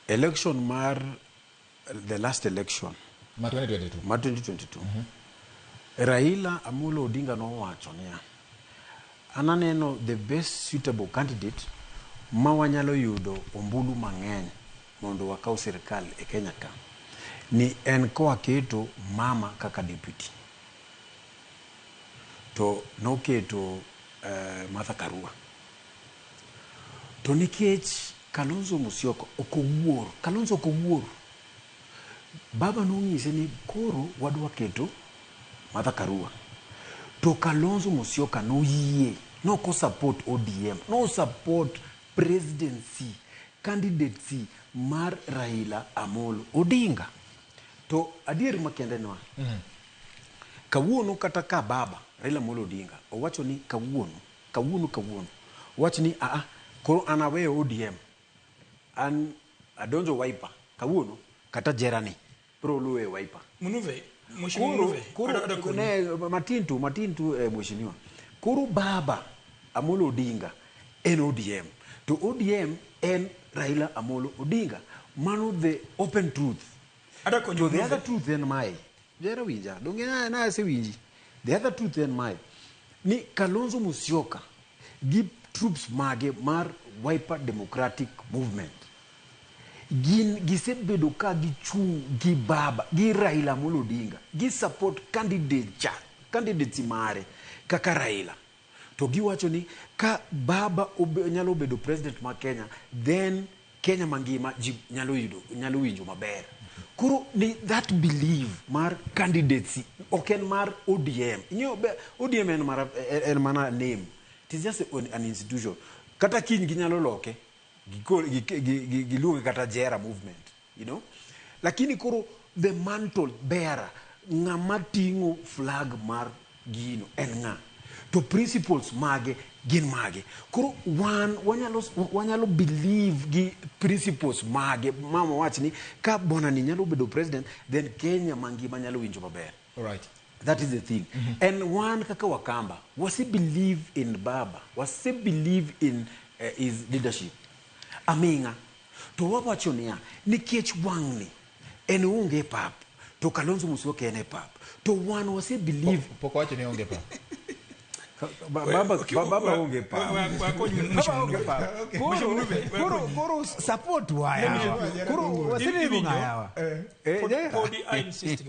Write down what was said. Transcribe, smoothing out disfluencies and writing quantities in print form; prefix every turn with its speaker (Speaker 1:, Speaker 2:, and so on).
Speaker 1: election mar the last election
Speaker 2: ma 2022
Speaker 1: Raila Amolo Odinga no wacho niya ananeno the best suitable candidate ma wanyalo yudo ombulu mang'eny mondo wakaw sirkal e Kenya ka ni en koa keto mama kaka deputy to no keto Martha Karua to nikech Kalonzo Musyoka okowuor baba nong'ise ni koro wadwa keto Martha Karua to Kalonzo Musyoka no yie no ko support ODM no support presidency candidacy mar Raila Amolo Odinga to adier makende no kawuono kata ka baba Raila Amolo Odinga owacho ni kawuono wacho ni koro anawe ODM an adonjo Wiper kawuono kata jerani pro luwe Wiper
Speaker 3: Munuve koro
Speaker 1: ne matintu mheshimiwa koro baba Amolo Odinga en ODM to ODM en Raila Amolo Odinga mano the open truth to the other truth en mai jera winja donge na se winji the other truth en mai ni Kalonzo Musyoka gi troops mage mar Wiper Democratic Movement gisebedo ka gichung gi baba gi Raila Amolo Odinga gi support candidate mare kaka Raila to giwacho ni ka baba nyalo bedo president ma Kenya then Kenya mangima nyalo winjo maber koro ni that believe mar candidacy oken mar ODM ODM en mana name it is just an institution kata kiny ginyalo loke giluonge kata Jera movement you know lakini koro the mantle bearer ng'ama tingo flag mar gino en ng'a to principles mage gin mage koro wanyalo believe gi principles mage mama wach ni ka bona ni nyalo bedo president then Kenya mangima nyalo winjo maber.
Speaker 2: All right.
Speaker 1: That is the thing. And one kaka Wakamba was he believe in baba was he believe in his leadership aming'a to wawacho niya nikech wang'ni en onge pap to Kalonzo Musyoka en pap to one was he believe
Speaker 2: poko wacho ni onge pap
Speaker 1: baba onge pap
Speaker 4: koro support waya koro wasini ngaya
Speaker 3: kodi I insist